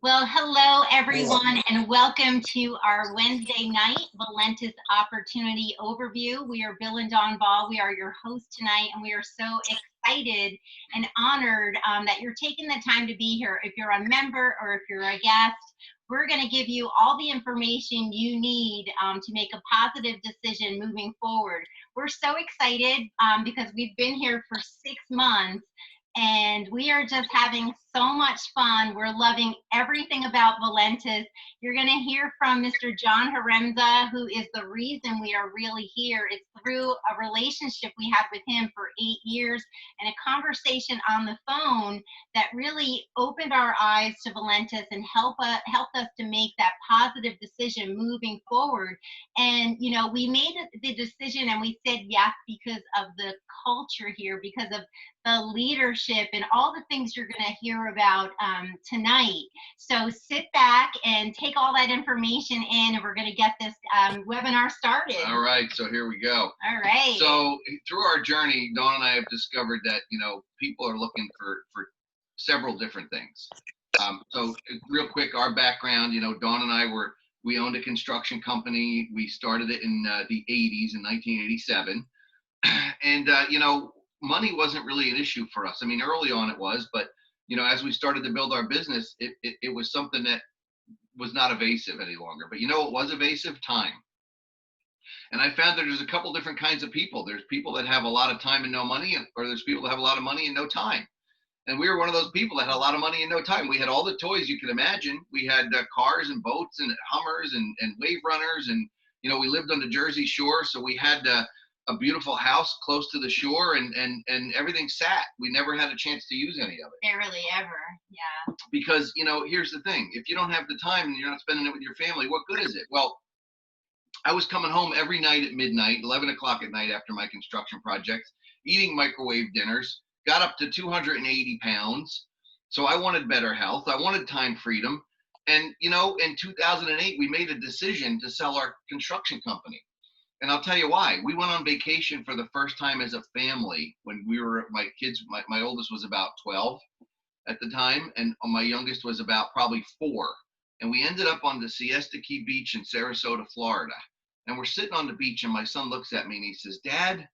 Well, hello everyone, and welcome to our Wednesday night Valentus Opportunity Overview. We are Bill and Dawn Ball. We are your hosts tonight, and we are so excited and honored that you're taking the time to be here. If you're a member or if you're a guest, we're going to give you all the information you need to make a positive decision moving forward. We're so excited because we've been here for 6 months. And we are just having so much fun. We're loving everything about Valentus. You're going to hear from Mr. John Haremza, who is the reason we are really here. It's through a relationship we had with him for 8 years and a conversation on the phone that really opened our eyes to Valentus and helped us to make that positive decision moving forward. And, you know, we made the decision and we said yes because of the culture here, because of the leadership and all the things you're going to hear about tonight. So sit back and take all that information in, and we're going to get this webinar started. All right, so here we go. All right. So through our journey, Dawn and I have discovered that, you know, people are looking for several different things. So real quick, our background, you know, Dawn and I we owned a construction company. We started it in the 80s, in 1987. And, you know, money wasn't really an issue for us. I mean, early on it was, but, you know, as we started to build our business, it was something that was not evasive any longer. But you know what was evasive? Time. And I found that there's a couple different kinds of people. There's people that have a lot of time and no money, or there's people that have a lot of money and no time. And we were one of those people that had a lot of money and no time. We had all the toys you could imagine. We had cars and boats and Hummers and wave runners. And, you know, we lived on the Jersey Shore, so we had a beautiful house close to the shore, and everything sat. We never had a chance to use any of it. Barely ever, yeah. Because, you know, here's the thing. If you don't have the time and you're not spending it with your family, what good is it? Well, I was coming home every night at midnight, 11 o'clock at night after my construction projects, eating microwave dinners, got up to 280 pounds. So I wanted better health. I wanted time freedom. And, you know, in 2008, we made a decision to sell our construction company. And I'll tell you why. We went on vacation for the first time as a family when we were, my kids, my oldest was about 12 at the time, and my youngest was about probably 4. And we ended up on the Siesta Key Beach in Sarasota, Florida. And we're sitting on the beach, and my son looks at me and he says, "Dad,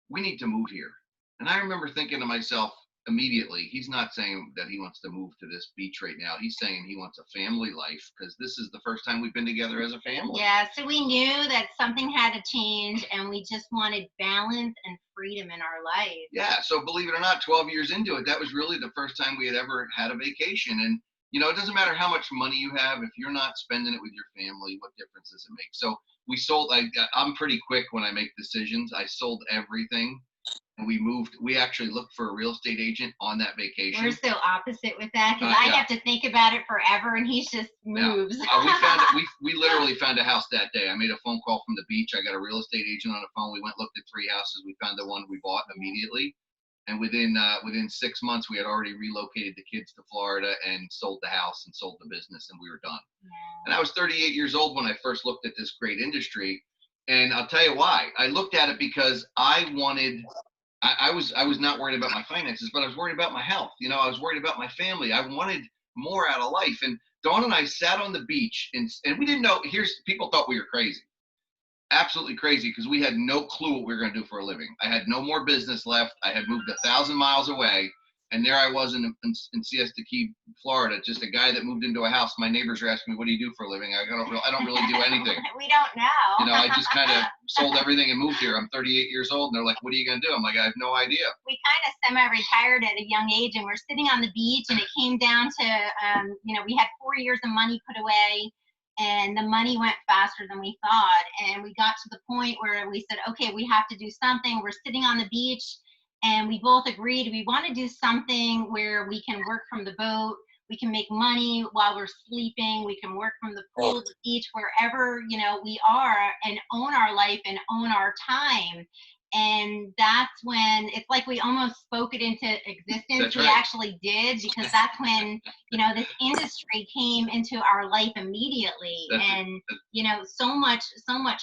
we need to move here." And I remember thinking to myself immediately, he's not saying that he wants to move to this beach right now. He's saying he wants a family life, because this is the first time we've been together as a family. Yeah, so we knew that something had to change, and we just wanted balance and freedom in our life. Yeah, so believe it or not, 12 years into it, that was really the first time we had ever had a vacation. And, you know, it doesn't matter how much money you have. If you're not spending it with your family, what difference does it make? So we sold, I'm pretty quick when I make decisions. I sold everything. And we moved. We actually looked for a real estate agent on that vacation. We're so opposite with that, because I have to think about it forever, and he just moves. Yeah. We literally found a house that day. I made a phone call from the beach. I got a real estate agent on the phone. We went, looked at 3 houses. We found the one we bought immediately. And within 6 months, we had already relocated the kids to Florida and sold the house and sold the business, and we were done. Yeah. And I was 38 years old when I first looked at this great industry. And I'll tell you why. I looked at it because I wanted. I was not worried about my finances, but I was worried about my health. You know, I was worried about my family. I wanted more out of life. And Dawn and I sat on the beach, and we didn't know. People thought we were crazy, absolutely crazy, because we had no clue what we were going to do for a living. I had no more business left. I had moved 1,000 miles away, and there I was in Siesta Key, Florida, just a guy that moved into a house. My neighbors are asking me, "What do you do for a living?" I don't really do anything. We don't know. You know, I just kind of sold everything and moved here. I'm 38 years old, and they're like, "What are you going to do?" I'm like, "I have no idea." We kind of semi-retired at a young age, and we're sitting on the beach, and it came down to, you know, we had 4 years of money put away, and the money went faster than we thought. And we got to the point where we said, okay, we have to do something. We're sitting on the beach, and we both agreed we want to do something where we can work from the boat. We can make money while we're sleeping. We can work from the pool, the beach, wherever, you know, we are, and own our life and own our time. And that's when it's like we almost spoke it into existence. That's right. We actually did, because that's when, you know, this industry came into our life immediately. You know, so much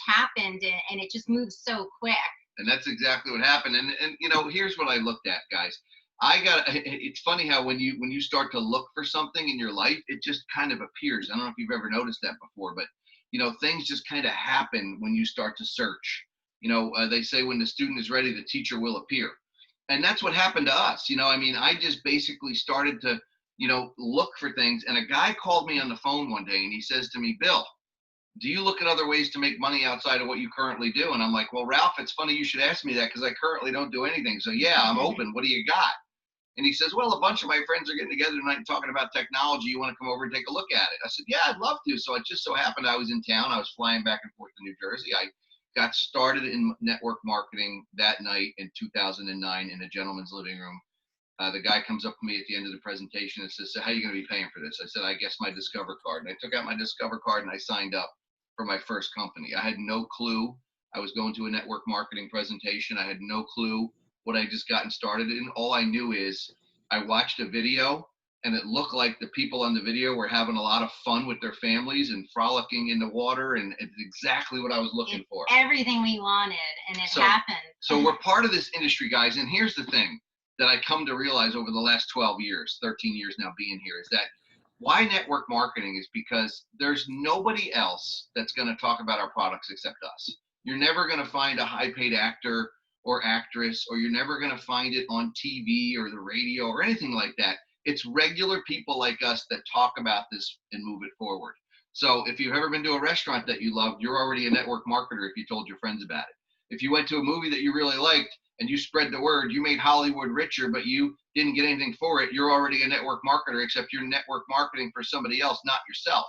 happened, and it just moved so quick. And that's exactly what happened. And you know, here's what I looked at, guys. it's funny how when you start to look for something in your life, it just kind of appears. I don't know if you've ever noticed that before, but things just kind of happen when you start to search. They say when the student is ready, the teacher will appear. And that's what happened to us. I just basically started to, look for things. And a guy called me on the phone one day and he says to me, Bill, do you look at other ways to make money outside of what you currently do? And I'm like, well, Ralph, it's funny you should ask me that because I currently don't do anything. So yeah, I'm open. What do you got? And he says, well, a bunch of my friends are getting together tonight and talking about technology. You want to come over and take a look at it? I said, yeah, I'd love to. So it just so happened I was in town. I was flying back and forth to New Jersey. I got started in network marketing that night in 2009 in a gentleman's living room. The guy comes up to me at the end of the presentation and says, so how are you going to be paying for this? I said, I guess my Discover card. And I took out my Discover card and I signed up for my first company. I had no clue I was going to a network marketing presentation. I had no clue what I just gotten started in. All I knew is I watched a video and it looked like the people on the video were having a lot of fun with their families and frolicking in the water, and it's exactly what I was looking for. Everything we wanted, and it happened. So we're part of this industry, guys, and here's the thing that I come to realize over the last 12 years, 13 years now being here, is that why network marketing is because there's nobody else that's going to talk about our products except us. You're never going to find a high-paid actor or actress, or you're never going to find it on TV or the radio or anything like that. It's regular people like us that talk about this and move it forward. So if you've ever been to a restaurant that you loved, you're already a network marketer if you told your friends about it. If you went to a movie that you really liked and you spread the word, you made Hollywood richer, but you didn't get anything for it, you're already a network marketer, except you're network marketing for somebody else, not yourself.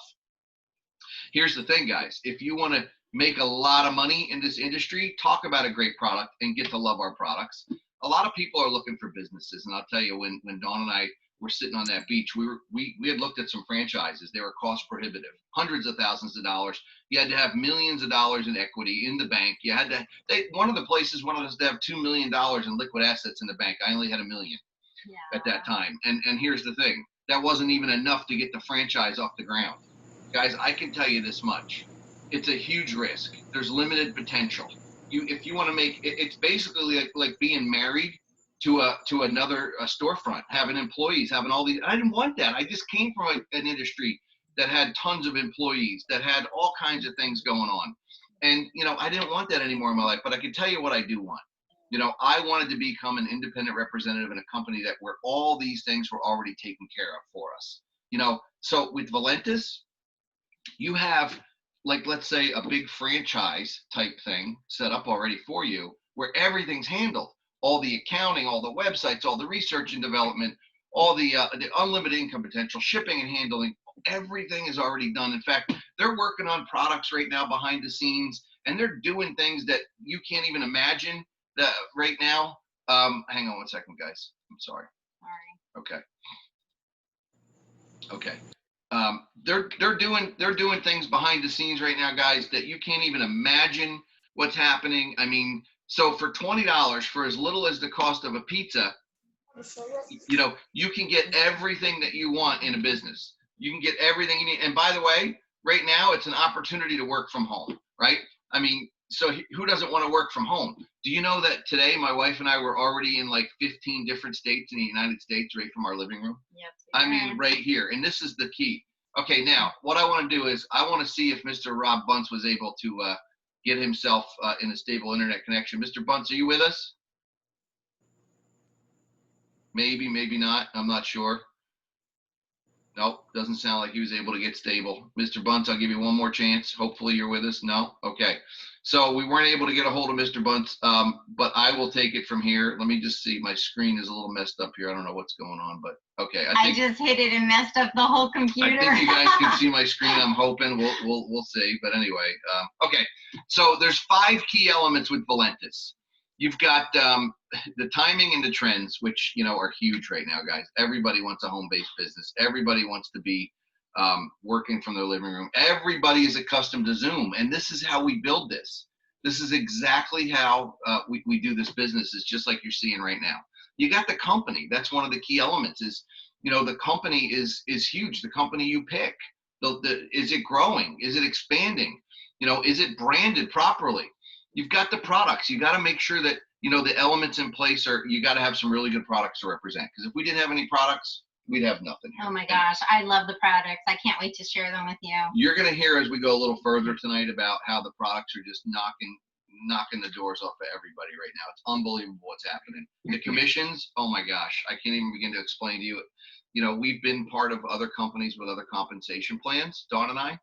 Here's the thing, guys. If you want to make a lot of money in this industry, talk about a great product and get to love our products. A lot of people are looking for businesses, and I'll tell you, when Dawn and I were sitting on that beach, we had looked at some franchises. They were cost prohibitive, hundreds of thousands of dollars. You had to have millions of dollars in equity in the bank. You had to. One of the places wanted us to have $2 million in liquid assets in the bank. I only had $1 million at that time. And here's the thing: that wasn't even enough to get the franchise off the ground. Guys, I can tell you this much: it's a huge risk. There's limited potential. If you want to make it's basically like being married to another storefront, having employees, having all these. I didn't want that. I just came from an industry that had tons of employees, that had all kinds of things going on, and I didn't want that anymore in my life. But I can tell you what I do want. I wanted to become an independent representative in a company where all these things were already taken care of for us. So with Valentus, you have, like, let's say a big franchise type thing set up already for you where everything's handled. All the accounting, all the websites, all the research and development, all the unlimited income potential, shipping and handling, everything is already done. In fact, they're working on products right now behind the scenes, and they're doing things that you can't even imagine that right now. Hang on one second, guys. I'm sorry. Okay. They're doing things behind the scenes right now, guys, that you can't even imagine what's happening. I mean, so for $20, for as little as the cost of a pizza, you can get everything that you want in a business. You can get everything you need. And by the way, right now it's an opportunity to work from home, right? I mean, so who doesn't want to work from home? Do you know that today my wife and I were already in like 15 different states in the United States right from our living room? Yep. I mean, right here. And this is the key. Okay, now what I want to do is I want to see if Mr. Rob Bunce was able to get himself in a stable internet connection. Mr. Bunce, are you with us? Maybe, maybe not. I'm not sure. Nope, doesn't sound like he was able to get stable. Mr. Bunce, I'll give you one more chance. Hopefully you're with us. No? Okay. So we weren't able to get a hold of Mr. Bunce, but I will take it from here. Let me just see. My screen is a little messed up here. I don't know what's going on, but okay. I just hit it and messed up the whole computer. I think you guys can see my screen. I'm hoping we'll see. But anyway, okay. So there's 5 key elements with Valentus. You've got the timing and the trends, which are huge right now, guys. Everybody wants a home-based business. Everybody wants to be working from their living room. Everybody is accustomed to Zoom, and this is how we build this. This is exactly how we do this business. Is just like you're seeing right now. You got the company. That's one of the key elements. Is the company is huge. The company you pick. Is it growing? Is it expanding? Is it branded properly? You've got the products. You got to make sure that you know, the elements in place are, you got to have some really good products to represent. Because if we didn't have any products, we'd have nothing. Oh my gosh, I love the products. I can't wait to share them with you. You're going to hear as we go a little further tonight about how the products are just knocking the doors off of everybody right now. It's unbelievable what's happening. The commissions, oh my gosh, I can't even begin to explain to you. You know, we've been part of other companies with other compensation plans, Dawn and I,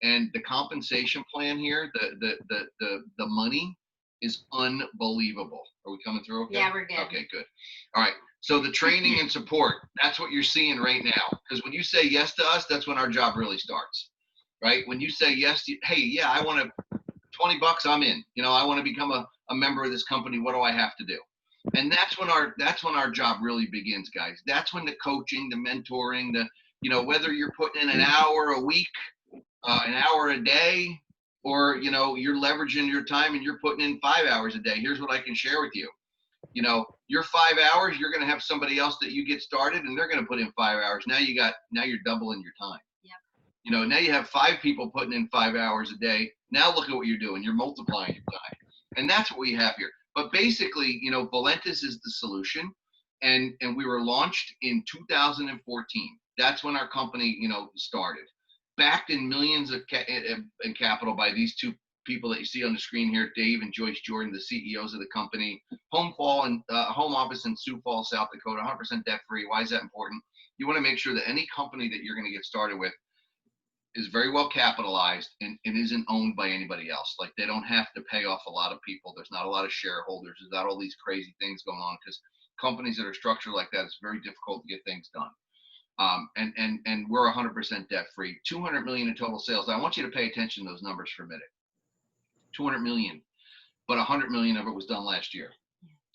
and the compensation plan here, the money is unbelievable. Are we coming through okay? Yeah, we're good. Okay, good. All right. So the training and support, that's what you're seeing right now. Because when you say yes to us, that's when our job really starts, right? When you say yes, hey, yeah, I want to, $20, I'm in. You know, I want to become a member of this company. What do I have to do? And that's when our job really begins, guys. That's when the coaching, the mentoring, you know, whether you're putting in an hour a week, an hour a day, or, you know, you're leveraging your time and you're putting in 5 hours a day. Here's what I can share with you. You know, your 5 hours, you're going to have somebody else that you get started and they're going to put in 5 hours. Now you're doubling your time. Yep. You know, now you have 5 people putting in 5 hours a day. Now look at what you're doing. You're multiplying your time. And that's what we have here. But basically, you know, Valentus is the solution. And we were launched in 2014. That's when our company, you know, started. Backed in millions of in capital by these two people that you see on the screen here, Dave and Joyce Jordan, the CEOs of the company. Home office in Sioux Falls, South Dakota, 100% debt free. Why is that important? You want to make sure that any company that you're going to get started with is very well capitalized and isn't owned by anybody else. Like, they don't have to pay off a lot of people. There's not a lot of shareholders. There's not all these crazy things going on, because companies that are structured like that, it's very difficult to get things done. And we're 100% debt free. 200 million in total sales. I want you to pay attention to those numbers for a minute. 200 million, but 100 million of it was done last year.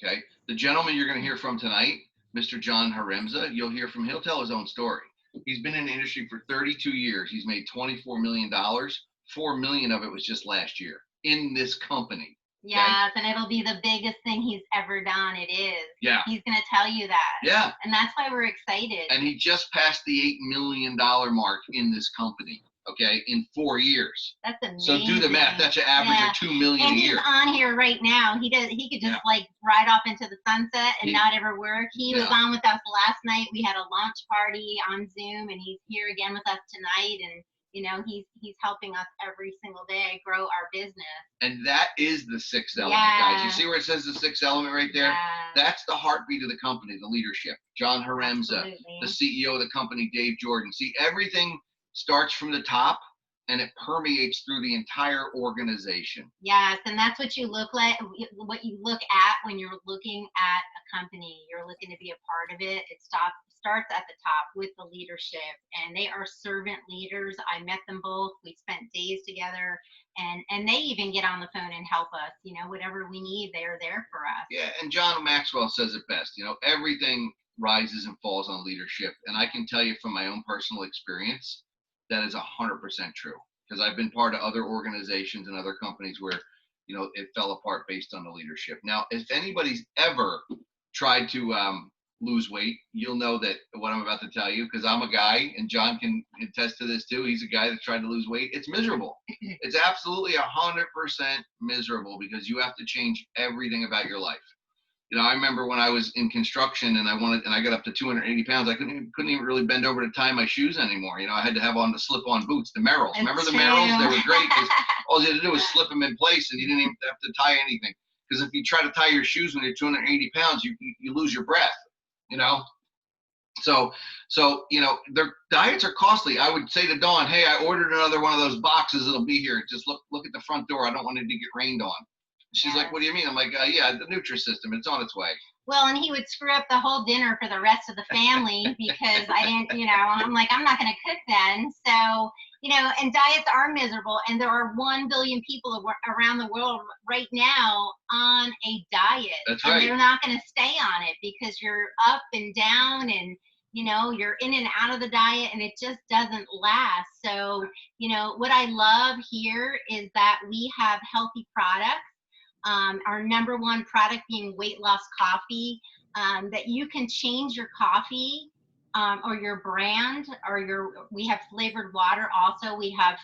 Okay. The gentleman you're going to hear from tonight, Mr. John Haremza, you'll hear from, he'll tell his own story. He's been in the industry for 32 years. He's made $24 million. 4 million of it was just last year in this company. Yes, and it'll be the biggest thing he's ever done. It is. Yeah. He's going to tell you that. Yeah. And that's why we're excited. And he just passed the $8 million mark in this company, okay, in 4 years. That's amazing. So do the math. That's an average of 2 million a year. And he's on here right now. He could just like ride off into the sunset and not ever work. He was on with us last night. We had a launch party on Zoom, and he's here again with us tonight. And you know, he's helping us every single day grow our business. And that is the sixth element, guys. You see where it says the sixth element right there? Yeah. That's the heartbeat of the company, the leadership. John Haremza, the CEO of the company, Dave Jordan. See, everything starts from the top and it permeates through the entire organization. Yes, and that's what you look like, what you look at when you're looking at a company. You're looking to be a part of it. It starts at the top with the leadership, and they are servant leaders. I met them both. We spent days together, and they even get on the phone and help us. You know, whatever we need, they're there for us. Yeah, and John Maxwell says it best. You know, everything rises and falls on leadership, and I can tell you from my own personal experience, that is 100% true, because I've been part of other organizations and other companies where, you know, it fell apart based on the leadership. Now, if anybody's ever tried to lose weight, you'll know that what I'm about to tell you, because I'm a guy, and John can attest to this too. He's a guy that tried to lose weight. It's miserable. It's absolutely 100% miserable, because you have to change everything about your life. You know, I remember when I was in construction and I got up to 280 pounds, I couldn't even really bend over to tie my shoes anymore. You know, I had to have on the slip-on boots, the Merrills. Remember the Merrills? They were great, because all you had to do was slip them in place and you didn't even have to tie anything. Because if you try to tie your shoes when you're 280 pounds, you lose your breath, you know? So you know, their diets are costly. I would say to Dawn, hey, I ordered another one of those boxes. It'll be here. Just look at the front door. I don't want it to get rained on. She's like, what do you mean? I'm like, yeah, the Nutrisystem, it's on its way. Well, and he would screw up the whole dinner for the rest of the family because I didn't, you know, I'm like, I'm not going to cook then. So, you know, and diets are miserable. And there are 1 billion people around the world right now on a diet. That's right. And they're not going to stay on it because you're up and down and, you know, you're in and out of the diet and it just doesn't last. So, you know, what I love here is that we have healthy products. Our number one product being weight loss coffee, that you can change your coffee or your brand, or we have flavored water also. We have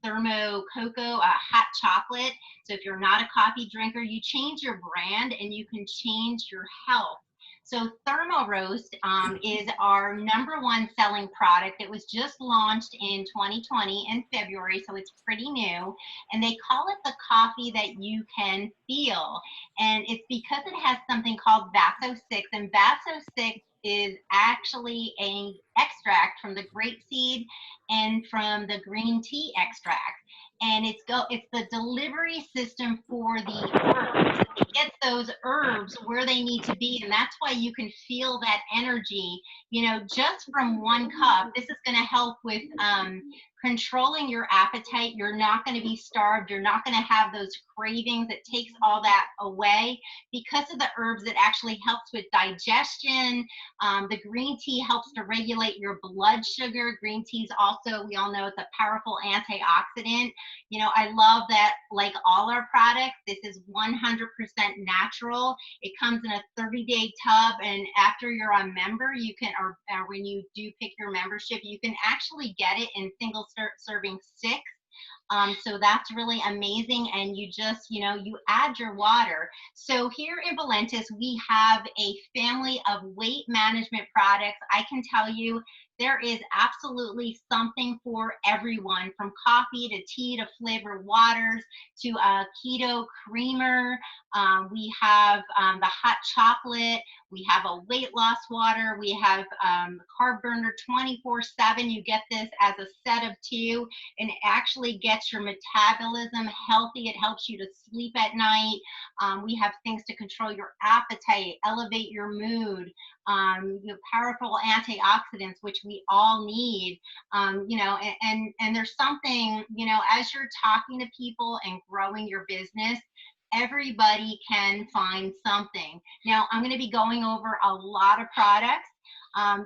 thermo cocoa, hot chocolate. So if you're not a coffee drinker, you change your brand and you can change your health. So Thermo Roast is our #1 selling product. It was just launched in 2020 in February, so it's pretty new. And they call it the coffee that you can feel. And it's because it has something called Vaso 6. And Vaso 6 is actually an extract from the grapeseed and from the green tea extract. And it's the delivery system for the herbs. It gets those herbs where they need to be, and that's why you can feel that energy, just from 1 cup. This is going to help with controlling your appetite. You're not going to be starved. You're not going to have those cravings. It takes all that away. Because of the herbs, it actually helps with digestion. The green tea helps to regulate your blood sugar. Green tea is also, we all know, it's a powerful antioxidant. I love that, like all our products, this is 100% natural. It comes in a 30-day tub, and after you're a member, you can, or when you do pick your membership, you can actually get it in single serving sticks. So that's really amazing. And you just, you add your water. So here in Valentus, we have a family of weight management products. I can tell you, there is absolutely something for everyone, from coffee to tea to flavored waters to a keto creamer. We have the hot chocolate. We have a weight loss water. We have carb burner 24/7. You get this as a set of 2, and it actually gets your metabolism healthy. It helps you to sleep at night. We have things to control your appetite, elevate your mood. Powerful antioxidants, which we all need. And there's something, as you're talking to people and growing your business, everybody can find something. Now, I'm going to be going over a lot of products.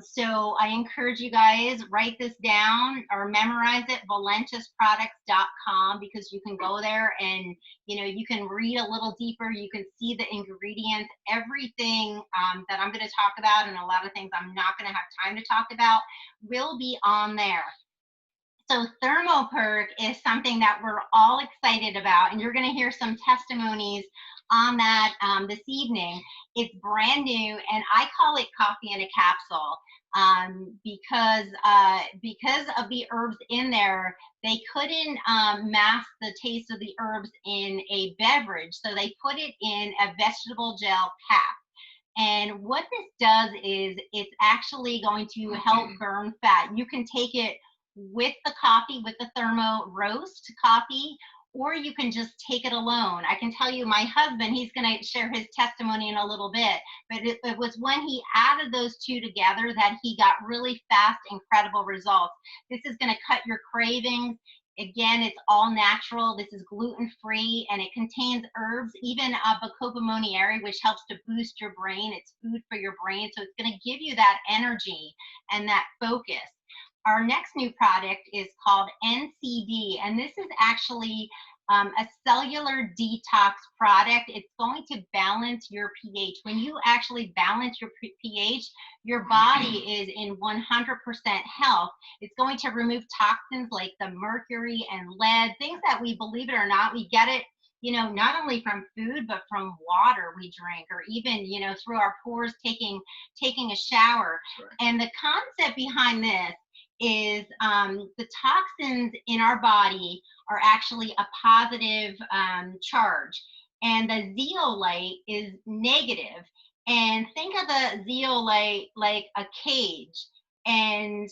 So I encourage you guys, write this down or memorize it, valentusproducts.com, because you can go there and, you can read a little deeper. You can see the ingredients, everything that I'm going to talk about, and a lot of things I'm not going to have time to talk about will be on there. So Thermoperk is something that we're all excited about, and you're going to hear some testimonies on that this evening. It's brand new, and I call it coffee in a capsule because of the herbs in there. They couldn't mask the taste of the herbs in a beverage, so they put it in a vegetable gel pack. And what this does is it's actually going to help burn fat. You can take it with the coffee, with the Thermo Roast coffee, or you can just take it alone. I can tell you, my husband, he's going to share his testimony in a little bit, but it was when he added those 2 together that he got really fast, incredible results. This is going to cut your cravings. Again, it's all natural. This is gluten-free, and it contains herbs, even Bacopa monnieri, which helps to boost your brain. It's food for your brain, so it's going to give you that energy and that focus. Our next new product is called NCD, and this is actually a cellular detox product. It's going to balance your pH. When you actually balance your pH, your body is in 100% health. It's going to remove toxins like the mercury and lead, things that we, believe it or not, we get it, not only from food, but from water we drink, or even, through our pores taking a shower. Right. And the concept behind this is the toxins in our body are actually a positive charge, and the zeolite is negative. And think of the zeolite like a cage, and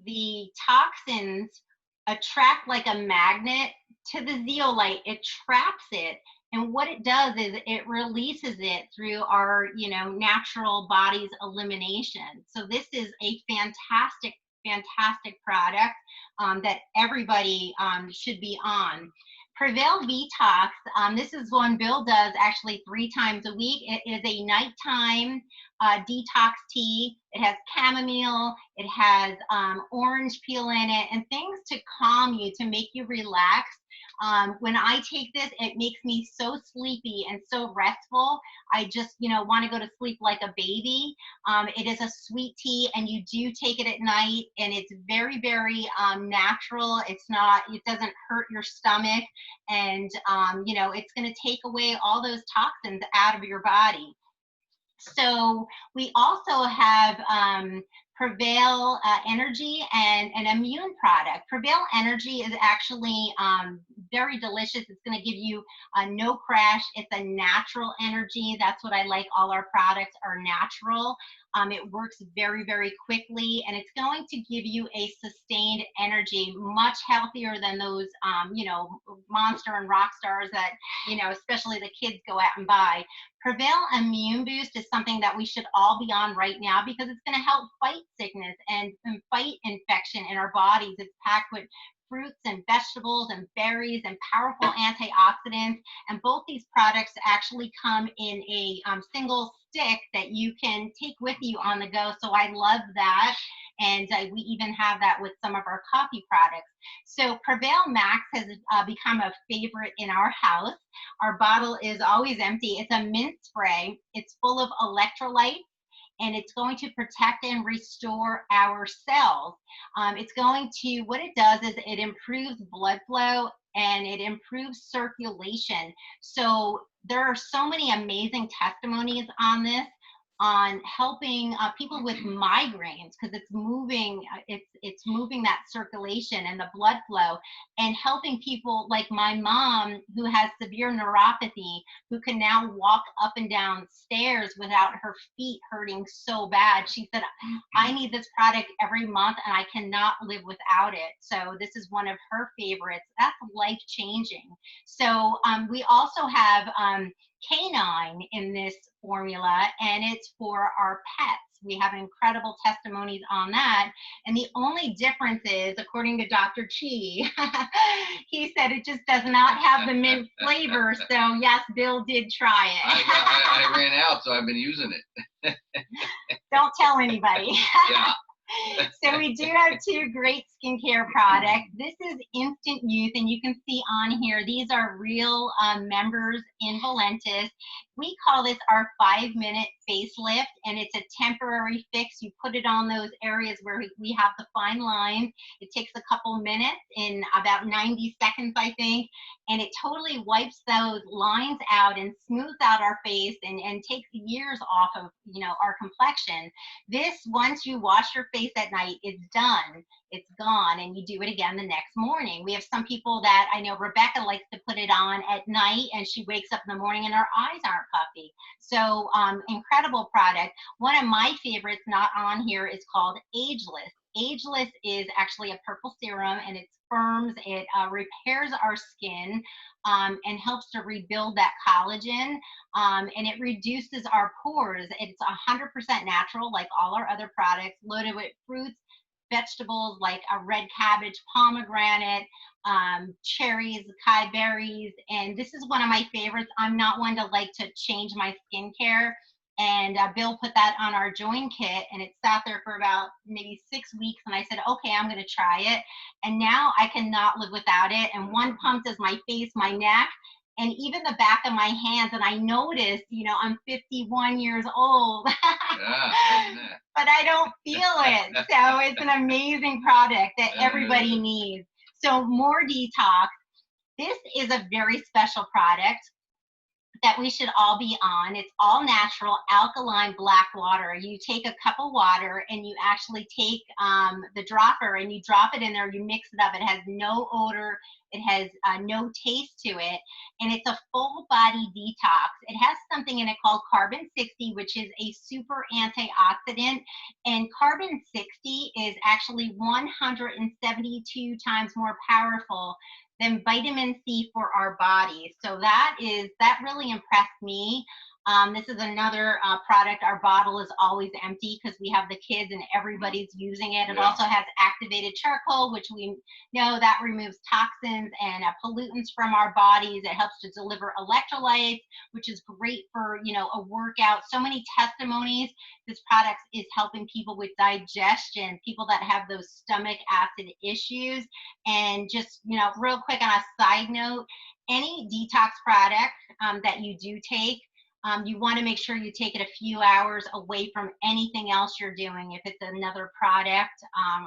the toxins attract like a magnet to the zeolite. It traps it, and what it does is it releases it through our natural body's elimination. So this is a fantastic product that everybody should be on. Prevail Detox, this is one Bill does actually 3 times a week. It is a nighttime detox tea. It has chamomile. It has orange peel in it, and things to calm you, to make you relax. When I take this, it makes me so sleepy and so restful. I just, want to go to sleep like a baby. It is a sweet tea, and you do take it at night, and it's very, very natural. It doesn't hurt your stomach, and it's going to take away all those toxins out of your body. So we also have Prevail Energy and an immune product. Prevail Energy is actually very delicious. It's going to give you no crash. It's a natural energy. That's what I like. All our products are natural. It works very, very quickly, and it's going to give you a sustained energy, much healthier than those, Monster and Rock Stars that, especially the kids go out and buy. Prevail Immune Boost is something that we should all be on right now because it's going to help fight sickness and fight infection in our bodies. It's packed with fruits and vegetables and berries and powerful antioxidants. And both these products actually come in a single stick that you can take with you on the go. So I love that. And we even have that with some of our coffee products. So Prevail Max has become a favorite in our house. Our bottle is always empty. It's a mint spray. It's full of electrolytes, and it's going to protect and restore our cells. What it does is it improves blood flow and it improves circulation. So there are so many amazing testimonies on this, on helping people with migraines, because it's moving that circulation and the blood flow, and helping people like my mom, who has severe neuropathy, who can now walk up and down stairs without her feet hurting so bad. She said, I need this product every month and I cannot live without it. So this is one of her favorites. That's life-changing. So we also have canine in this formula, and it's for our pets. We have incredible testimonies on that. And the only difference is, according to Dr. Chi, he said it just does not have the mint flavor. So yes, Bill did try it. I ran out, so I've been using it. Don't tell anybody. Yeah. So we do have two great skincare products. This is Instant Youth, and you can see on here, these are real members in Valentus. We call this our 5-minute facelift, and it's a temporary fix. You put it on those areas where we have the fine lines. It takes a couple minutes, in about 90 seconds, I think, and it totally wipes those lines out and smooths out our face and takes years off of, our complexion. This, once you wash your face at night, it's done. It's gone, and you do it again the next morning. We have some people that I know, Rebecca likes to put it on at night, and she wakes up in the morning and her eyes aren't puffy. So incredible product. One of my favorites not on here is called Ageless. Ageless is actually a purple serum, and it firms, it repairs our skin, and helps to rebuild that collagen, and it reduces our pores. It's 100% natural, like all our other products, loaded with fruits, vegetables like a red cabbage, pomegranate, cherries, kai berries, and this is one of my favorites. I'm not one to like to change my skincare, and Bill put that on our join kit, and it sat there for about maybe 6 weeks, and I said, okay, I'm going to try it, and now I cannot live without it. And one pump does my face, my neck, and even the back of my hands. And I noticed, I'm 51 years old, but I don't feel it. So it's an amazing product that everybody needs. So more detox. This is a very special product that we should all be on. It's all natural, alkaline black water. You take a cup of water and you actually take the dropper and you drop it in there, you mix it up. It has no odor, it has no taste to it, and it's a full body detox. It has something in it called carbon 60, which is a super antioxidant, and carbon 60 is actually 172 times more powerful than vitamin C for our bodies. So that really impressed me. This is another product. Our bottle is always empty because we have the kids and everybody's using it. It also has activated charcoal, which we know that removes toxins and pollutants from our bodies. It helps to deliver electrolytes, which is great for, you know, a workout. So many testimonies. This product is helping people with digestion, people that have those stomach acid issues. And just, you know, real quick on a side note, any detox product that you do take, you want to make sure you take it a few hours away from anything else you're doing, if it's another product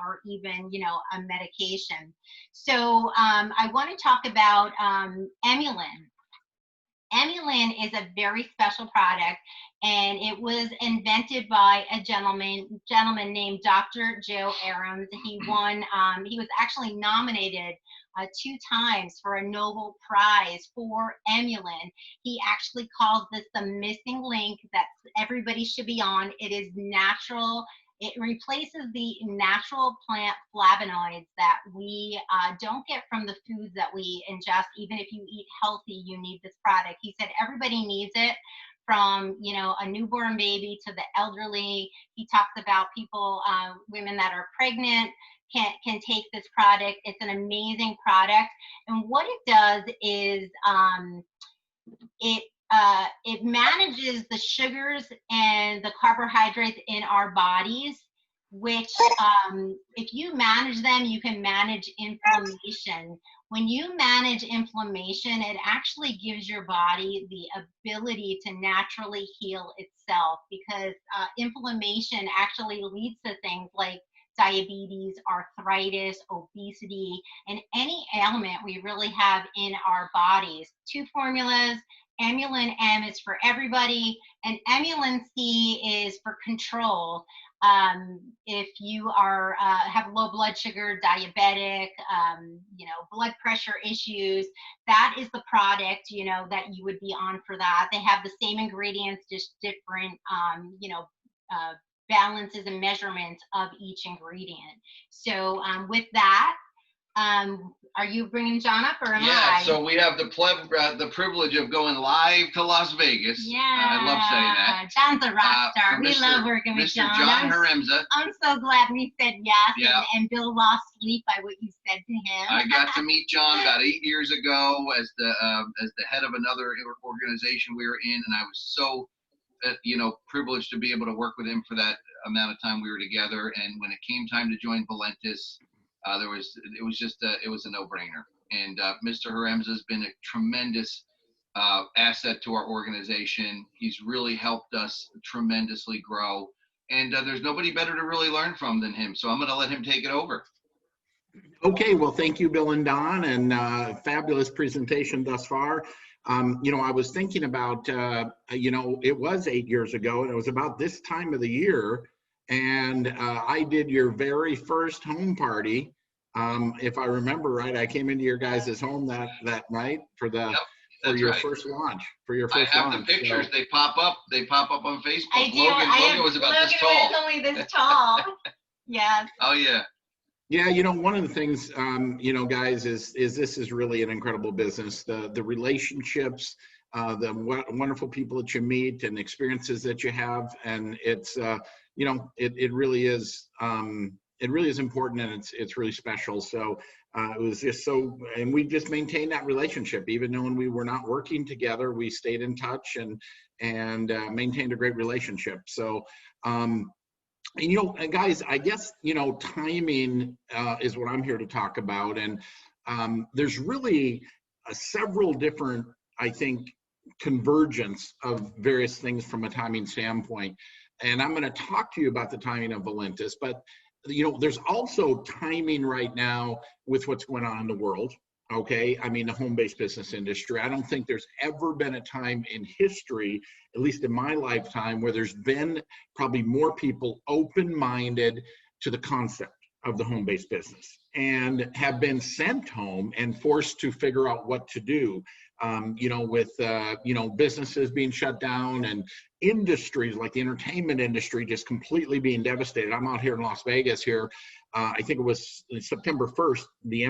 or even, you know, a medication. So I want to talk about Emulin. Emulin is a very special product, and it was invented by a gentleman named Dr. Joe Aarons. He won, he was actually nominated 2 times for a Nobel Prize for Emulin. He actually calls this the missing link that everybody should be on. It is natural. It replaces the natural plant flavonoids that we don't get from the foods that we ingest. Even if you eat healthy, you need this product. He said everybody needs it, from, you know, a newborn baby to the elderly. He talks about people, women that are pregnant can take this product. It's an amazing product. And what it does is it manages the sugars and the carbohydrates in our bodies, which if you manage them, you can manage inflammation. When you manage inflammation, it actually gives your body the ability to naturally heal itself, because inflammation actually leads to things like diabetes, arthritis, obesity, and any ailment we really have in our bodies. 2 formulas. Emulin M is for everybody, and Emulin C is for control. If you are have low blood sugar, diabetic, you know, blood pressure issues, that is the product, you know, that you would be on for that. They have the same ingredients, just different, you know, balances and measurements of each ingredient. So with that, are you bringing John up, or am I? Yeah, so we have the privilege of going live to Las Vegas. Yeah, I love saying that. John's a rock star. We love working with John. Mr. John Haremza. I'm so glad we said yes, and Bill lost sleep by what you said to him. I got to meet John about 8 years ago as the head of another organization we were in, and I was so you know, privileged to be able to work with him for that amount of time we were together. And when it came time to join Valentus, it was a no-brainer. And Mr. Haremza has been a tremendous asset to our organization. He's really helped us tremendously grow. And there's nobody better to really learn from than him. So I'm going to let him take it over. Okay, well, thank you, Bill and Don, and fabulous presentation thus far. You know, I was thinking about, you know, it was 8 years ago, and it was about this time of the year, and I did your very first home party. If I remember right, I came into your guys' home that night for your first launch. For your first launch. I have the pictures. So they pop up on Facebook. I do. Logan was about this tall. Was only this tall. Yes. Oh yeah. Yeah, you know, one of the things, you know, guys, is this is really an incredible business. The relationships, the wonderful people that you meet and experiences that you have, and it's, you know, it really is important, and it's really special. So it was just so, and we just maintained that relationship, even though when we were not working together, we stayed in touch and maintained a great relationship. So. And, you know, guys, I guess, you know, timing is what I'm here to talk about. And there's really several different, I think, convergence of various things from a timing standpoint. And I'm going to talk to you about the timing of Valentus. But, you know, there's also timing right now with what's going on in the world. Okay, I mean, the home-based business industry. I don't think there's ever been a time in history, at least in my lifetime, where there's been probably more people open-minded to the concept of the home-based business and have been sent home and forced to figure out what to do. You know, with, you know, businesses being shut down and industries like the entertainment industry just completely being devastated. I'm out here in Las Vegas here. I think it was September 1st, the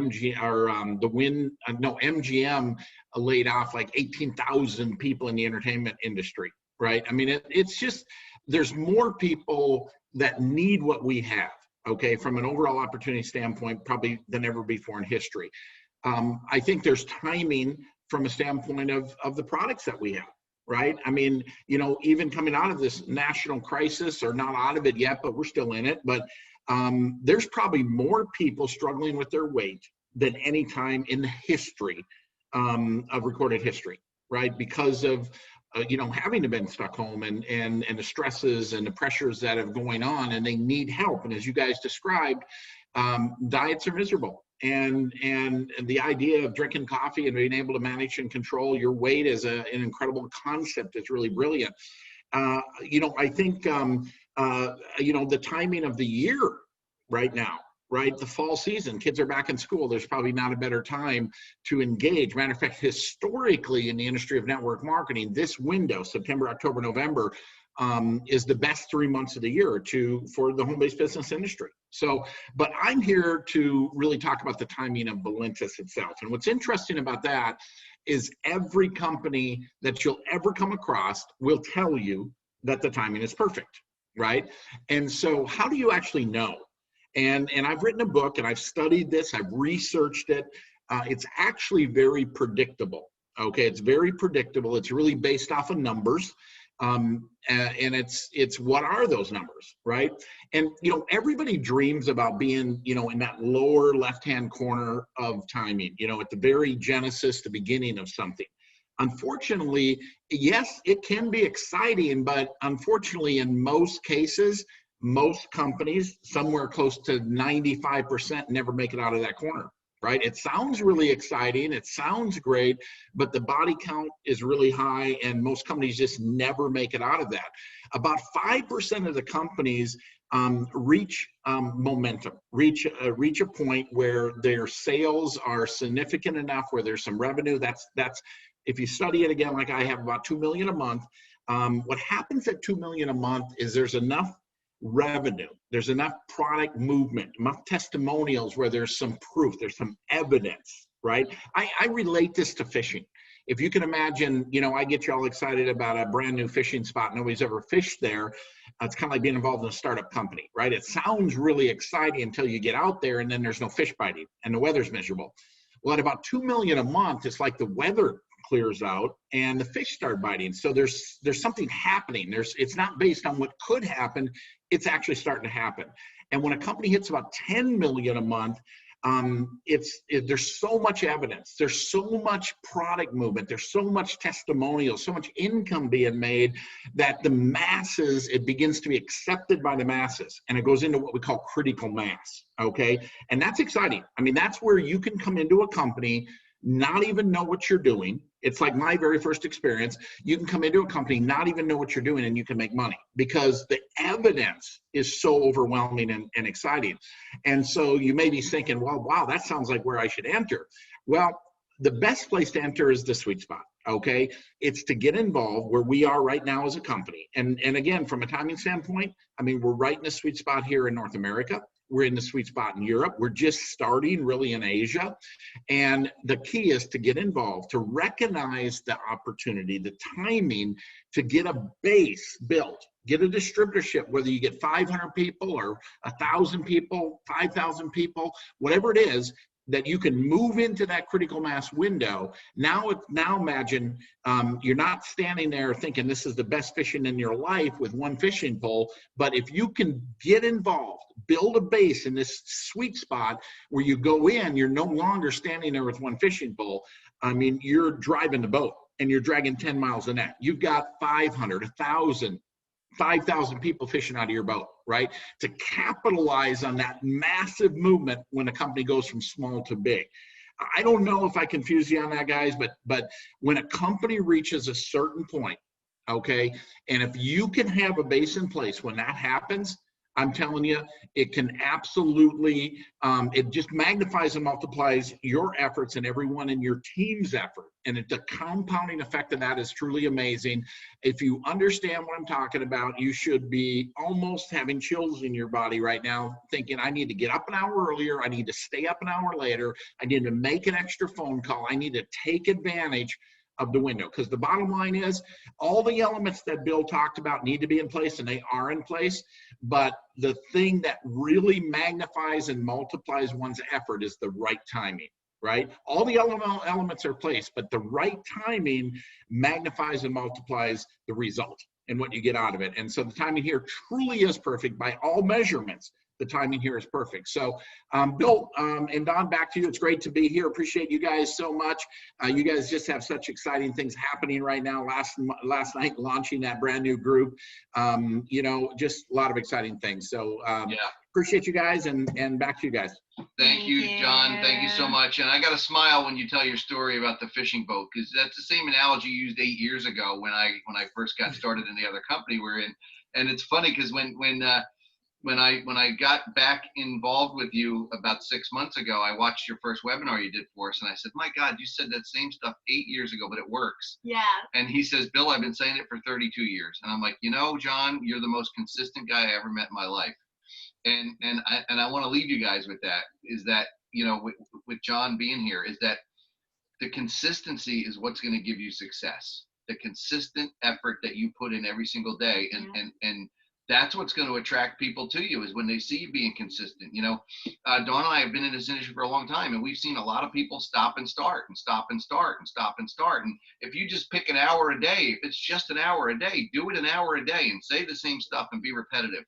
MGM laid off like 18,000 people in the entertainment industry, right? I mean, it's just, there's more people that need what we have, okay, from an overall opportunity standpoint, probably than ever before in history. I think there's timing from a standpoint of the products that we have, right? I mean, you know, even coming out of this national crisis, or not out of it yet, but we're still in it, but there's probably more people struggling with their weight than any time in the history of recorded history, right? Because of you know, having to been stuck home and the stresses and the pressures that are going on, and they need help. And as you guys described, diets are miserable. And the idea of drinking coffee and being able to manage and control your weight is an incredible concept. It's really brilliant. You know, I think, you know, the timing of the year right now, right? The fall season, kids are back in school. There's probably not a better time to engage. Matter of fact, historically in the industry of network marketing, this window, September, October, November, is the best 3 months of the year for the home-based business industry. So, but I'm here to really talk about the timing of Valentus itself. And what's interesting about that is every company that you'll ever come across will tell you that the timing is perfect, right? And so how do you actually know? And I've written a book, and I've studied this, I've researched it. It's actually very predictable, okay? It's very predictable. It's really based off of numbers. And it's what are those numbers, right? And, you know, everybody dreams about being, you know, in that lower left-hand corner of timing, you know, at the very genesis, the beginning of something. Unfortunately, yes, it can be exciting, but unfortunately, in most cases, most companies, somewhere close to 95%, never make it out of that corner, right? It sounds really exciting, it sounds great, but the body count is really high, and most companies just never make it out of that. About 5% of the companies reach momentum, reach a point where their sales are significant enough, where there's some revenue. That's if you study it again, like I have, about 2 million a month. What happens at 2 million a month is there's enough revenue, there's enough product movement, enough testimonials where there's some proof, there's some evidence, right? I relate this to fishing. If you can imagine, you know, I get you all excited about a brand new fishing spot, nobody's ever fished there. It's kind of like being involved in a startup company, right? It sounds really exciting until you get out there and then there's no fish biting and the weather's miserable. Well, at about 2 million a month, it's like the weather clears out and the fish start biting. So there's something happening. It's not based on what could happen, it's actually starting to happen. And when a company hits about 10 million a month, there's so much evidence, there's so much product movement, there's so much testimonial, so much income being made that the masses, it begins to be accepted by the masses, and it goes into what we call critical mass, okay? And that's exciting. I mean, that's where you can come into a company, not even know what you're doing. It's like my very first experience. You can come into a company, not even know what you're doing, and you can make money because the evidence is so overwhelming and exciting. And so you may be thinking, well, wow, that sounds like where I should enter. Well, the best place to enter is the sweet spot, okay? It's to get involved where we are right now as a company. And again, from a timing standpoint, I mean, we're right in the sweet spot here in North America. We're in the sweet spot in Europe. We're just starting really in Asia. And the key is to get involved, to recognize the opportunity, the timing, to get a base built, get a distributorship, whether you get 500 people or 1,000 people, 5,000 people, whatever it is, that you can move into that critical mass window. Now imagine you're not standing there thinking this is the best fishing in your life with one fishing pole, but if you can get involved, build a base in this sweet spot where you go in, you're no longer standing there with one fishing pole. I mean, you're driving the boat and you're dragging 10 miles a net. You've got 500, 1,000, 5,000 people fishing out of your boat, right? To capitalize on that massive movement when a company goes from small to big. I don't know if I confuse you on that, guys, but when a company reaches a certain point, okay, and if you can have a base in place when that happens, I'm telling you, it can absolutely, it just magnifies and multiplies your efforts and everyone in your team's effort. And the compounding effect of that is truly amazing. If you understand what I'm talking about, you should be almost having chills in your body right now, thinking, I need to get up an hour earlier. I need to stay up an hour later. I need to make an extra phone call. I need to take advantage of the window. Because the bottom line is, all the elements that Bill talked about need to be in place, and they are in place. But the thing that really magnifies and multiplies one's effort is the right timing, right? All the elements are placed, but the right timing magnifies and multiplies the result and what you get out of it. And so the timing here truly is perfect by all measurements. The timing here is perfect. So Bill and Don, back to you. It's great to be here. Appreciate you guys so much. You guys just have such exciting things happening right now. Last night, launching that brand new group, you know, just a lot of exciting things. So Yeah. Appreciate you guys, and back to you guys. Thank you, John. Thank you so much. And I got to smile when you tell your story about the fishing boat, because that's the same analogy you used 8 years ago when I first got started in the other company we're in. And it's funny because when I got back involved with you about 6 months ago, I watched your first webinar you did for us, and I said, "My God, you said that same stuff 8 years ago, but it works." Yeah. And he says, "Bill, I've been saying it for 32 years." And I'm like, "You know, John, you're the most consistent guy I ever met in my life." And I want to leave you guys with that, is that, you know, with John being here, is that the consistency is what's going to give you success. The consistent effort that you put in every single day, and that's what's going to attract people to you, is when they see you being consistent. You know, Dawn and I have been in this industry for a long time, and we've seen a lot of people stop and start and stop and start and stop and start. And if you just pick an hour a day, if it's just an hour a day, do it an hour a day and say the same stuff and be repetitive.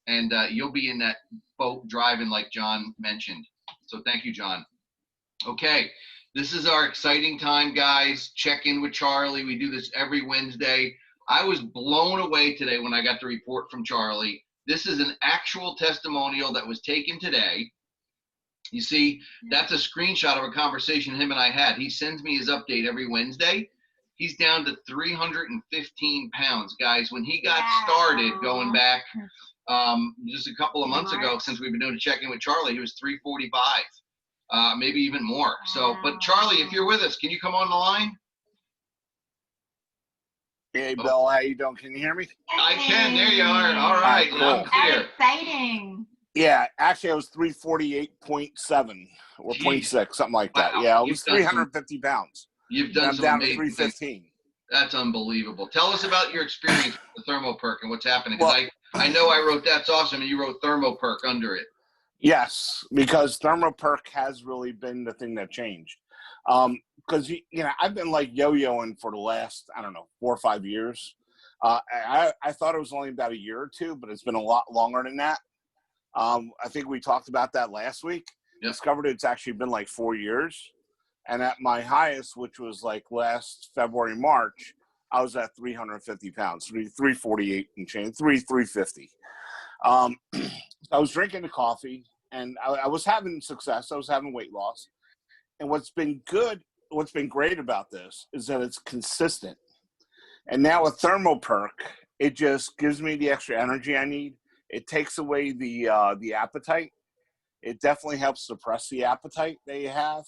And you'll be in that boat driving like John mentioned. So thank you, John. Okay, this is our exciting time, guys. Check in with Charlie. We do this every Wednesday. I was blown away today when I got the report from Charlie. This is an actual testimonial that was taken today. You see, that's a screenshot of a conversation him and I had. He sends me his update every Wednesday. He's down to 315 pounds, guys. When he got started, going back just a couple of months ago, since we've been doing a check-in with Charlie, he was 345, maybe even more. So, but Charlie, if you're with us, can you come on the line? Hey, Bill, how you doing? Can you hear me? I can. There you are. All right. Cool. Loud and clear. Exciting. Yeah, actually, I was 348.7 or 0.6, something like that. Wow. Yeah, I was 350 pounds. You've done I'm some down to amazing 315. things. That's unbelievable. Tell us about your experience with the Thermoperk and what's happening. Well, Because I know I wrote "That's awesome" and you wrote Thermoperk under it. Yes, because Thermoperk has really been the thing that changed. Because, you know, I've been like yo-yoing for the last, I don't know, 4 or 5 years. I thought it was only about a year or two, but it's been a lot longer than that. I think we talked about that last week. Yep. Discovered it's actually been like 4 years. And at my highest, which was like last February, March, I was at 350 pounds, 348 and change, 350. I was drinking the coffee, and I was having success. I was having weight loss. And what's been great about this is that it's consistent. And now with Thermoperk, it just gives me the extra energy I need. It takes away the appetite. It definitely helps suppress the appetite that you have.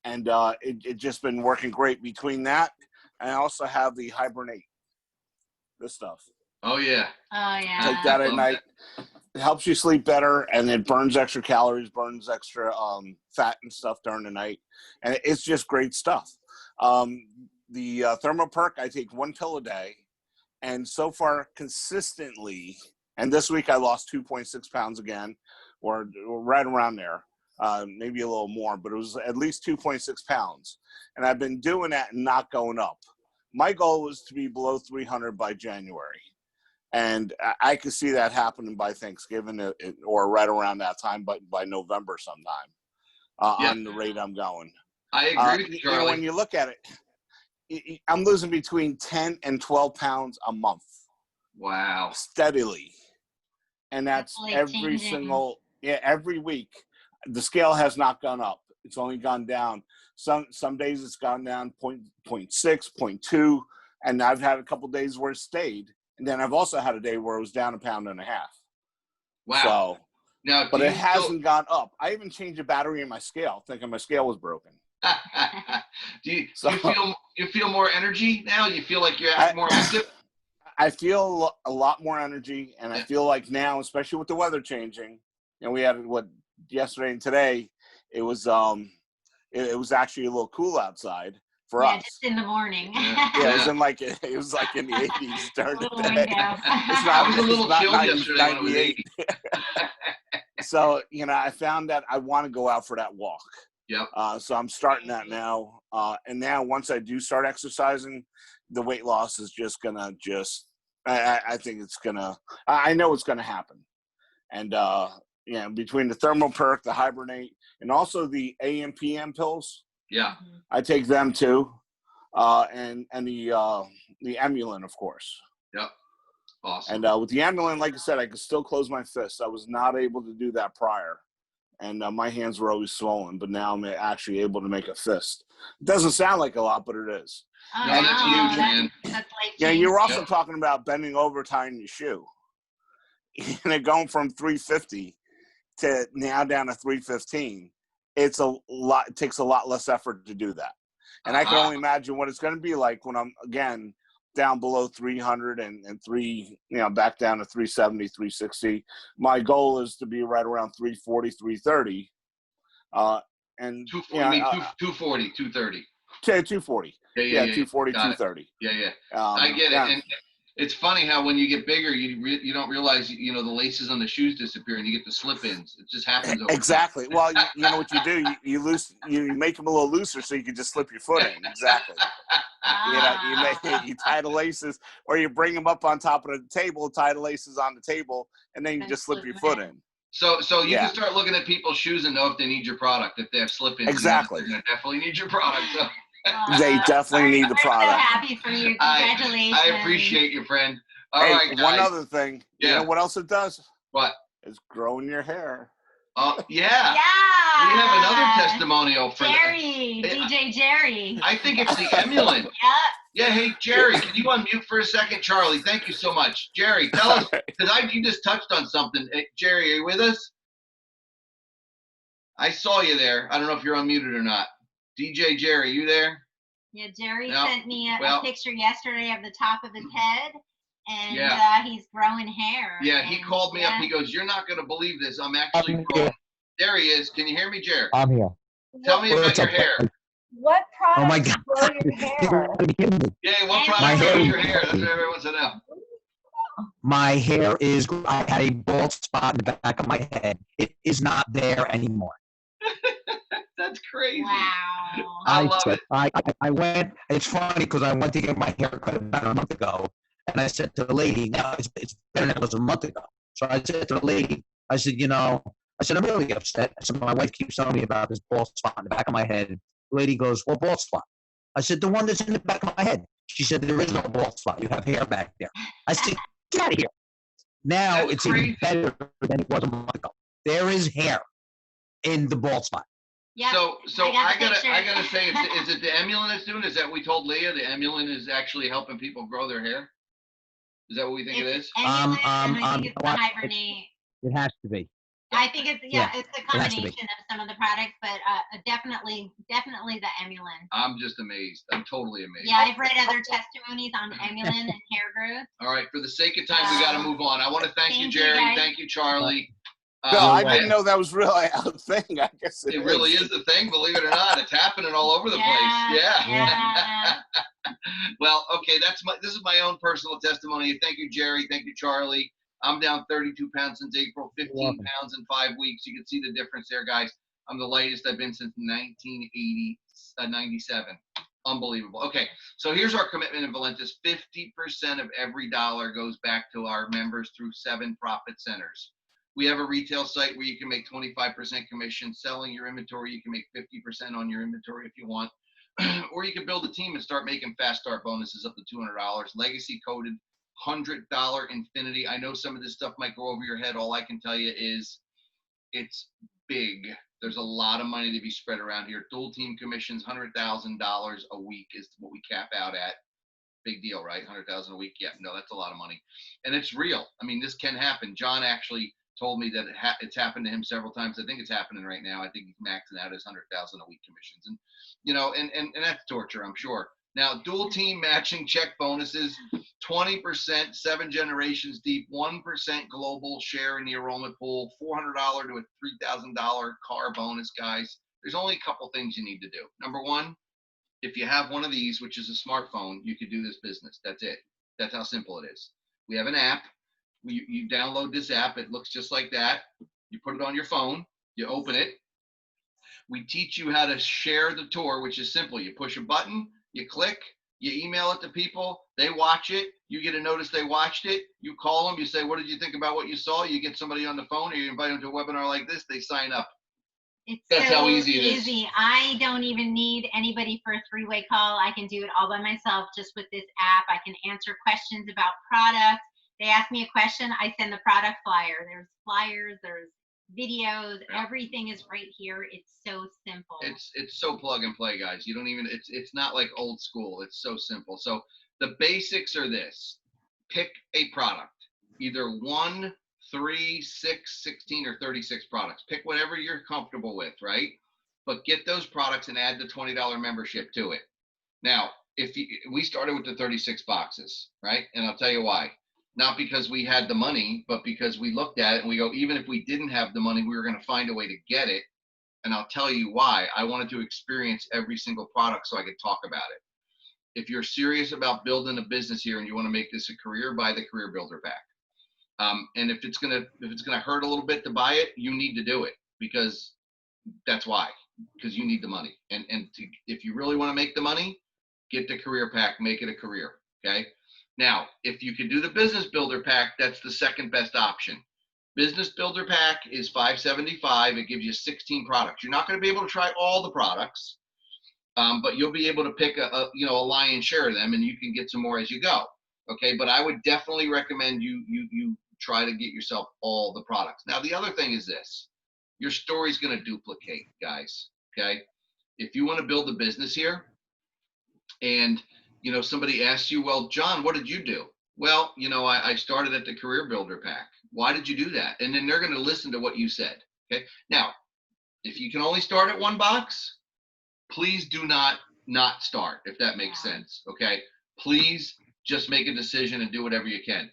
And it just been working great between that. And I also have the Hibernate, this stuff. Oh, yeah. Oh, yeah. Take that at night. It helps you sleep better, and it burns extra calories, burns extra fat and stuff during the night. And it's just great stuff. The Thermoperk, I take 1 pill a day. And so far, consistently, and this week I lost 2.6 pounds again, or right around there. Maybe a little more, but it was at least 2.6 pounds. And I've been doing that and not going up. My goal was to be below 300 by January. And I could see that happening by Thanksgiving or right around that time, but by November sometime on the rate I'm going. I agree with you, Charlie. You know, when you look at it, I'm losing between 10 and 12 pounds a month. Wow. Steadily. And that's every week. The scale has not gone up. It's only gone down. Some days it's gone down 0.6, 0.2, and I've had a couple days where it stayed. And then I've also had a day where it was down 1.5 pounds. Wow. So, now, but it hasn't gone up. I even changed the battery in my scale, thinking my scale was broken. do you feel more energy now? You feel like you're more active? I feel a lot more energy, and I feel like now, especially with the weather changing, and we had yesterday and today, it was actually a little cool outside. for Yeah, us. just in the morning. Yeah, it was like in the 80s during the Little day. window. It's I not, was a little it's not chilled 90, yesterday when it was 98. 80. So, I found that I want to go out for that walk. Yep. So I'm starting that now. And now once I do start exercising, the weight loss is just going to I think it's going to, I know it's going to happen. And, between the Thermoperk, the Hibernate, and also the AM PM pills. Yeah. I take them too. And the Emulin, of course. Yep. Awesome. And with the Emulin, like I said, I could still close my fists. I was not able to do that prior. And my hands were always swollen, but now I'm actually able to make a fist. It doesn't sound like a lot, but it is. Oh, No, that's huge, man. That's life Yeah, you were also Yep. talking about bending over, tying your shoe. Going from 350 to now down to 315. It's a lot. It takes a lot less effort to do that. And I can only imagine what it's going to be like when I'm, again, down below 300 and back down to 370, 360. My goal is to be right around 340, 330. And 240, 230. 240. Yeah, 240, got it. 230. Yeah. I get it. And it's funny how when you get bigger, you don't realize, the laces on the shoes disappear and you get the slip-ins. It just happens over Exactly. Well, you know what you do? You make them a little looser so you can just slip your foot in. Exactly. You tie the laces, or you bring them up on top of the table, tie the laces on the table, and then you just slip your foot in. So you can start looking at people's shoes and know if they need your product. If they have slip-ins, exactly, they're gonna definitely need your product. So. They definitely need the product. I'm so happy for you. Congratulations. I appreciate you, friend. All right, guys. One other thing. Yeah. You know what else it does? What? It's growing your hair. Yeah. Yeah. We have another testimonial for Jerry, DJ Jerry. I think it's the Emulin. Yeah, hey, Jerry, can you unmute for a second? Charlie, thank you so much. Jerry, tell us, because you just touched on something. Hey, Jerry, are you with us? I saw you there. I don't know if you're unmuted or not. DJ Jerry, you there? Yeah, Jerry sent me a picture yesterday of the top of his head, and he's growing hair. Yeah, he called me up. He goes, "You're not going to believe this. I'm actually growing." There he is. Can you hear me, Jerry? I'm here. Tell me about your hair. What product Oh my God. grow your hair? Yeah, what product grows your hair? That's what everyone wants to know. My hair is, I had a bald spot in the back of my head. It is not there anymore. That's crazy. Wow. I love it. I went, it's funny because I went to get my hair cut about a month ago, and I said to the lady, now it's better than it was a month ago. So I said to the lady, I said, I'm really upset. I said, my wife keeps telling me about this bald spot in the back of my head. The lady goes, what bald spot? I said, the one that's in the back of my head. She said, there is no bald spot. You have hair back there. I said, get out of here. Now it's even better than it was a month ago. There is hair in the bald spot. Yeah. So I gotta say, is it the Emulin that's doing? Is that what we told Leah? The Emulin is actually helping people grow their hair. Is that what we think it is? Emulin, and I think it's the Hibernate. It has to be. I think it's it's a combination of some of the products, but definitely the Emulin. I'm just amazed. I'm totally amazed. Yeah, I've read other testimonies on Emulin and hair growth. All right, for the sake of time, we got to move on. I want to thank you, Jerry. Thank you, Charlie. No, I didn't know that was really a thing. I guess it really is the thing, believe it or not. It's happening all over the place. Yeah. Well, okay, this is my own personal testimony. Thank you, Jerry. Thank you, Charlie. I'm down 32 pounds since April, 15 pounds in 5 weeks. You can see the difference there, guys. I'm the lightest I've been since 1997. Unbelievable. Okay, so here's our commitment in Valentus. 50% of every dollar goes back to our members through 7 profit centers. We have a retail site where you can make 25% commission. Selling your inventory, you can make 50% on your inventory if you want. Or you can build a team and start making fast start bonuses up to $200. Legacy coded $100 infinity. I know some of this stuff might go over your head. All I can tell you is it's big. There's a lot of money to be spread around here. Dual team commissions, $100,000 a week is what we cap out at. Big deal, right? $100,000 a week. Yeah, no, that's a lot of money. And it's real. I mean, this can happen. John actually told me that it's happened to him several times. I think it's happening right now. I think he's maxing out his $100,000 a week commissions. And, and that's torture, I'm sure. Now, dual team matching check bonuses, 20%, 7 generations deep, 1% global share in the enrollment pool, $400 to a $3,000 car bonus, guys. There's only a couple things you need to do. Number one, if you have one of these, which is a smartphone, you could do this business. That's it. That's how simple it is. We have an app. You download this app. It looks just like that. You put it on your phone. You open it. We teach you how to share the tour, which is simple. You push a button, you click, you email it to people, they watch it, you get a notice they watched it, you call them, you say, what did you think about what you saw? You get somebody on the phone, or you invite them to a webinar like this, they sign up. That's how easy it is. I don't even need anybody for a three-way call. I can do it all by myself just with this app. I can answer questions about products. They ask me a question, I send the product flyer. There's flyers, there's videos, everything is right here. It's so simple. It's so plug and play, guys. You don't even, it's not like old school. It's so simple. So the basics are this: pick a product, either 1, 3, 6, 16, or 36 products. Pick whatever you're comfortable with, right? But get those products and add the $20 membership to it. Now, we started with the 36 boxes, right? And I'll tell you why. Not because we had the money, but because we looked at it and we go, even if we didn't have the money, we were going to find a way to get it. And I'll tell you why. I wanted to experience every single product so I could talk about it. If you're serious about building a business here and you want to make this a career, buy the Career Builder Pack. And if it's gonna hurt a little bit to buy it, you need to do it, because that's why. Because you need the money. And if you really want to make the money, get the Career Pack, make it a career. Okay. Now, if you can do the Business Builder Pack, that's the second best option. Business Builder Pack is $575. It gives you 16 products. You're not going to be able to try all the products, but you'll be able to pick a lion's share of them, and you can get some more as you go. Okay, but I would definitely recommend you try to get yourself all the products. Now, the other thing is this: your story's going to duplicate, guys. Okay, if you want to build a business here, and somebody asks you, well, John, what did you do? Well, I started at the Career Builder Pack. Why did you do that? And then they're going to listen to what you said. Okay. Now, if you can only start at one box, please do not start, if that makes sense. Okay. Please just make a decision and do whatever you can.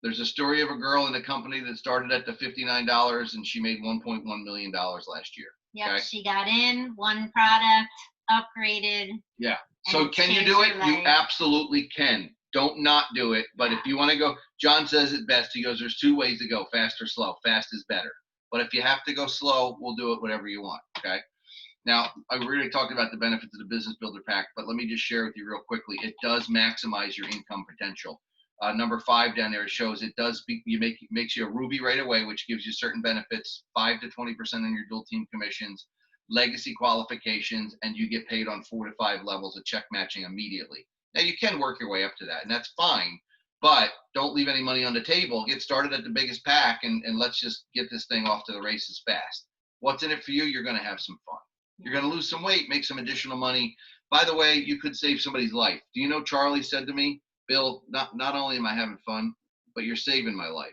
There's a story of a girl in a company that started at the $59 and she made $1.1 million last year. Yep. Okay? She got in, one product, upgraded. Yeah. So can you do it? You absolutely can. Don't not do it. But if you want to go, John says it best. He goes, there's two ways to go: fast or slow. Fast is better. But if you have to go slow, we'll do it whatever you want. Okay. Now, I already talked about the benefits of the Business Builder Pack, but let me just share with you real quickly. It does maximize your income potential. Number 5 down there shows it does makes you a Ruby right away, which gives you certain benefits, 5 to 20% on your dual team commissions, legacy qualifications, and you get paid on 4 to 5 levels of check matching immediately. Now, you can work your way up to that, and that's fine, but don't leave any money on the table. Get started at the biggest pack, and let's just get this thing off to the races fast. What's in it for you? You're going to have some fun. You're going to lose some weight, make some additional money. By the way, you could save somebody's life. Do you know Charlie said to me, Bill, not only am I having fun, but you're saving my life.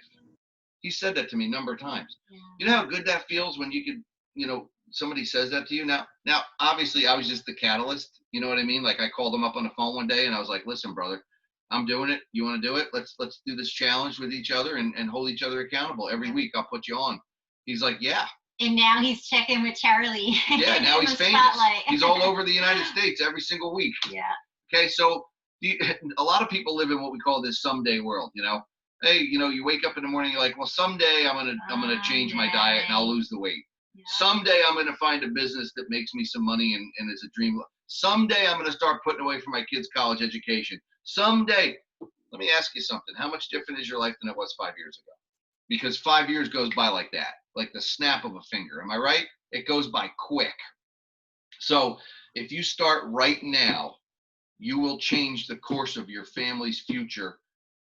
He said that to me a number of times. Yeah. You know how good that feels when you could, somebody says that to you. Now, obviously, I was just the catalyst. You know what I mean? Like, I called him up on the phone one day, and I was like, listen, brother, I'm doing it. You want to do it? Let's do this challenge with each other and hold each other accountable. Every week, I'll put you on. He's like, yeah. And now he's checking with Charlie. Yeah, now he's famous. He's all over the United States every single week. Yeah. Okay, so a lot of people live in what we call this someday world. Hey, you wake up in the morning, you're like, well, someday I'm gonna change my diet and I'll lose the weight. Yeah. Someday I'm gonna find a business that makes me some money and is a dream. Someday I'm gonna start putting away for my kids' college education. Someday. Let me ask you something. How much different is your life than it was 5 years ago? Because 5 years goes by like that, like the snap of a finger. Am I right? It goes by quick. So if you start right now, you will change the course of your family's future.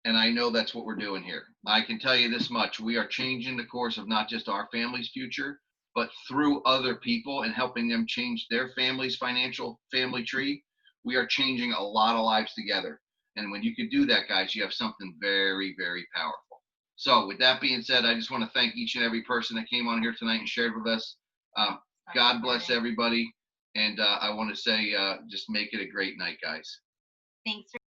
And I know that's what we're doing here. I can tell you this much. We are changing the course of not just our family's future, but through other people and helping them change their family's financial family tree. We are changing a lot of lives together. And when you can do that, guys, you have something very, very powerful. So with that being said, I just want to thank each and every person that came on here tonight and shared with us. God bless everybody. And I want to say, just make it a great night, guys. Thanks.